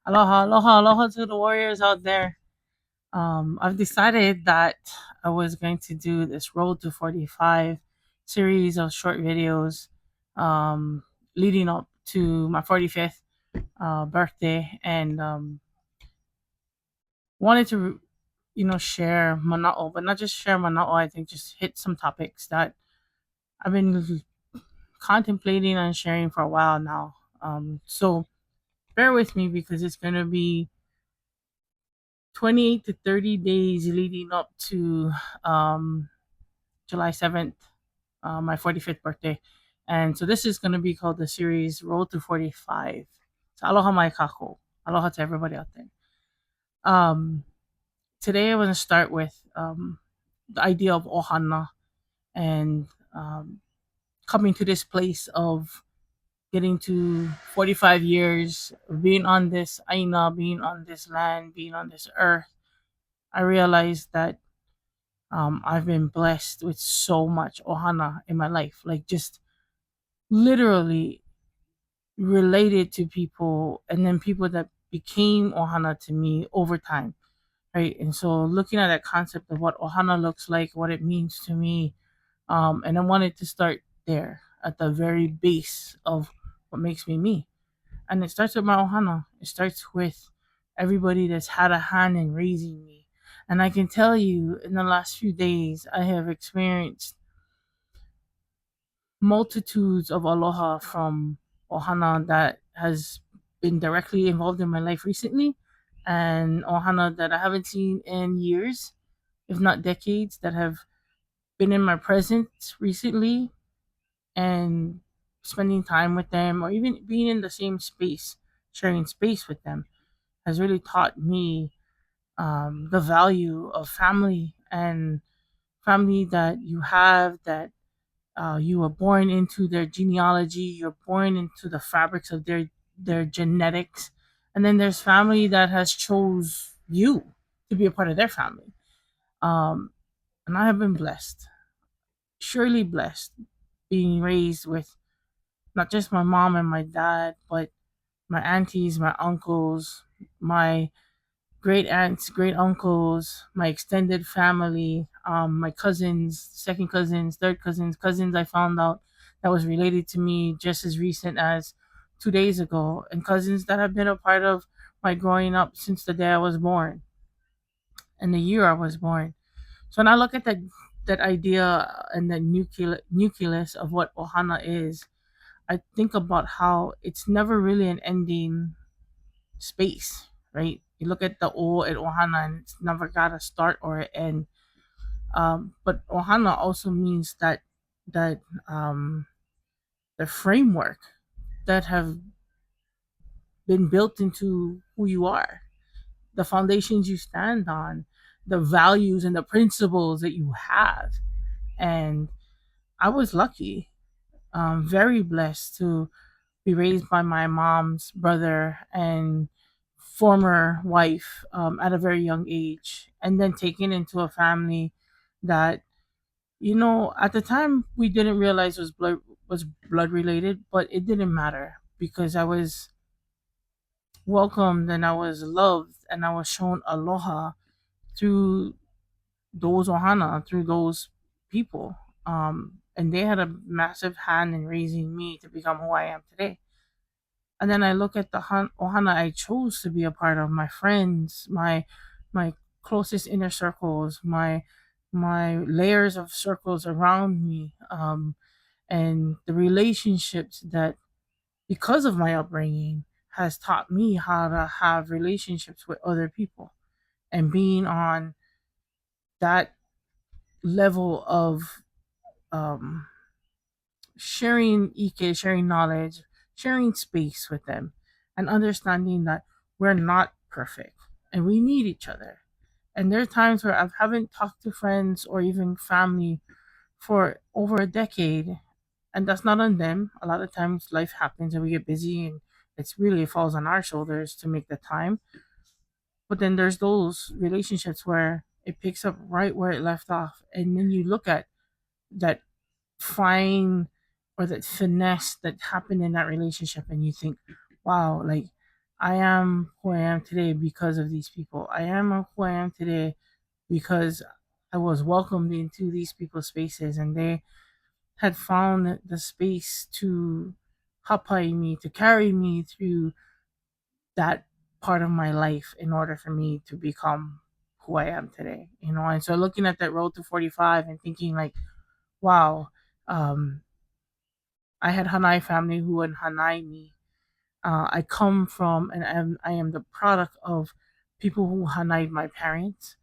Aloha, aloha, aloha to the warriors out there. I've decided that I was going to do this Road to 45 series of short videos leading up to my 45th birthday and wanted to, share Mana'o, but not just share Mana'o, I think just hit some topics that I've been contemplating on sharing for a while now. So bear with me because it's going to be 28 to 30 days leading up to um, July 7th, my 45th birthday. And so this is going to be called the series Road to 45. So aloha mai kako. Aloha to everybody out there. Um, Today I want to start with the idea of ohana and um, coming to this place of getting to 45 years of being on this aina, being on this land, being on this earth. I realized that I've been blessed with so much ohana in my life, like just literally related to people, and then people that became ohana to me over time, right? And so, looking at that concept of what ohana looks like, what it means to me, and I wanted to start there at the very base of what makes me me, and it starts with my ohana. It starts with everybody that's had a hand in raising me. And I can tell you, in the last few days, I have experienced multitudes of aloha from ohana that has been directly involved in my life recently, and ohana that I haven't seen in years, if not decades, that have been in my presence recently, and spending time with them or even being in the same space, sharing space with them, has really taught me the value of family, and family that you have, that you were born into their genealogy, you're born into the fabrics of their genetics, and then there's family that has chose you to be a part of their family. um, and I have been blessed, surely blessed, being raised with not just my mom and my dad, but my aunties, my uncles, my great aunts, great uncles, my extended family, my cousins, second cousins, third cousins, cousins I found out that was related to me just as recent as 2 days ago, and cousins that have been a part of my growing up since the day I was born and the year I was born. So when I look at that idea and the nucleus of what ohana is, I think about how it's never really an ending space, right? You look at the O at Ohana and it's never got a start or an end. But Ohana also means that the framework that have been built into who you are, the foundations you stand on, the values and the principles that you have. And I was lucky, very blessed to be raised by my mom's brother and former wife at a very young age, and then taken into a family that, at the time we didn't realize was blood related, but it didn't matter because I was welcomed and I was loved and I was shown aloha through those ohana, through those people. And they had a massive hand in raising me to become who I am today. And then I look at the ohana I chose to be a part of, my friends, my closest inner circles, my layers of circles around me, and the relationships that, because of my upbringing, has taught me how to have relationships with other people, and being on that level of um, sharing ike, sharing knowledge, sharing space with them, and understanding that we're not perfect and we need each other. And there are times where I haven't talked to friends or even family for over a decade, and that's not on them. A lot of times life happens and we get busy, and it falls on our shoulders to make the time. But then there's those relationships where it picks up right where it left off, and then you look at that fine or that finesse that happened in that relationship and you think, wow, like I am who I am today because of these people. I am who I am today because I was welcomed into these people's spaces, and they had found the space to hapai me, to carry me through that part of my life in order for me to become who I am today. And so looking at that road to 45 and thinking like, wow, um, I had Hanai family who would Hanai me. I come from, and I am the product of people who Hanai my parents,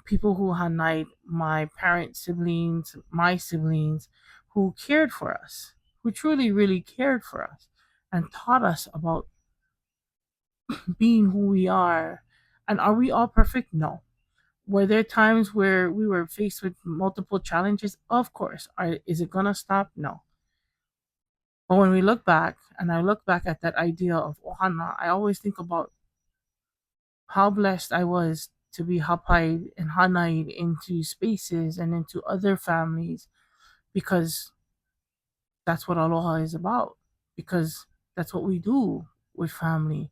people who Hanai my parents' siblings, my siblings, who cared for us, who truly, really cared for us, and taught us about being who we are. And are we all perfect? No. Were there times where we were faced with multiple challenges? Of course. Is it gonna stop? No. But when we look back, and I look back at that idea of Ohana, I always think about how blessed I was to be hapai and hanai into spaces and into other families, because that's what aloha is about. Because that's what we do with family,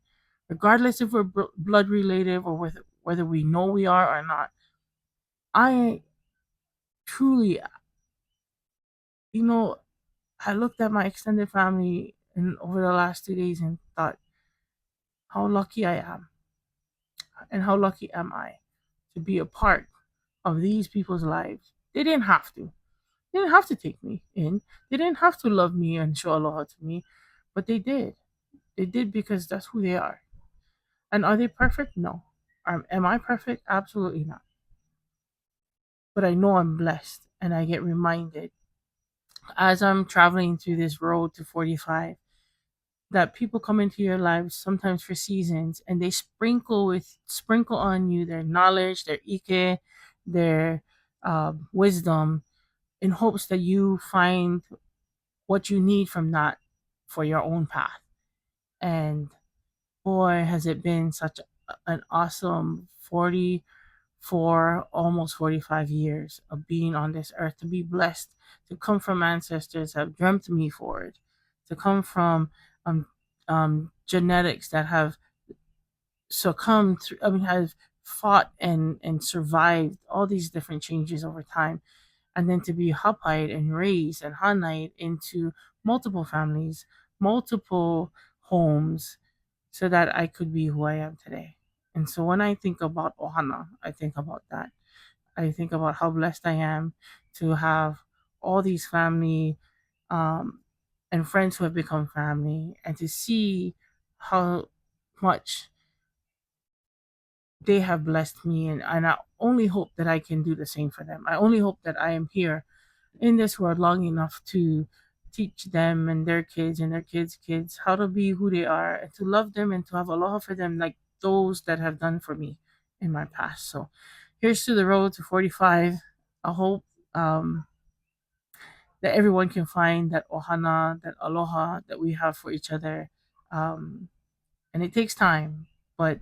regardless if we're blood related or whether we know we are or not. I truly, you know, I looked at my extended family and over the last 2 days and thought how lucky I am, and how lucky am I to be a part of these people's lives. They didn't have to. They didn't have to take me in. They didn't have to love me and show aloha to me, but they did. They did because that's who they are. And are they perfect? No. Am I perfect? Absolutely not. But I know I'm blessed, and I get reminded as I'm traveling through this road to 45 that people come into your lives sometimes for seasons, and they sprinkle on you their knowledge, their ike, their wisdom, in hopes that you find what you need from that for your own path. And boy, has it been such an awesome 44, almost 45 years of being on this earth, to be blessed, to come from ancestors that have dreamt me forward, to come from um, genetics that have succumbed through, have fought and survived all these different changes over time, and then to be hapai and raised and hanai into multiple families, multiple homes, so that I could be who I am today. And so when I think about ohana, I think about that. I think about how blessed I am to have all these family, um, and friends who have become family, and to see how much they have blessed me, and I only hope that I can do the same for them. I only hope that I am here in this world long enough to teach them and their kids and their kids' kids how to be who they are, and to love them and to have aloha for them like those that have done for me in my past. So here's to the road to 45. I hope um, that everyone can find that ohana, that aloha that we have for each other. Um, and it takes time, but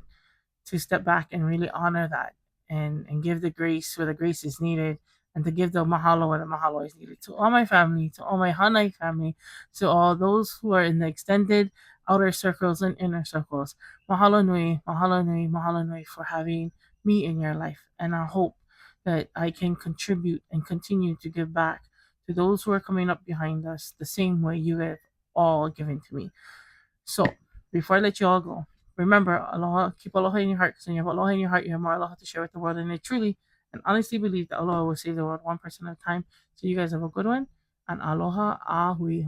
to step back and really honor that, and give the grace where the grace is needed, and to give the mahalo where the mahalo is needed. To all my family, to all my Hanai family, to all those who are in the extended outer circles and inner circles, mahalo nui, mahalo nui, mahalo nui for having me in your life. And I hope that I can contribute and continue to give back to those who are coming up behind us the same way you have all given to me. So, before I let you all go, remember, aloha, keep aloha in your heart, because when you have aloha in your heart, you have more aloha to share with the world. And I truly and honestly believe that aloha will save the world one person at a time. So, you guys have a good one, and aloha a hui.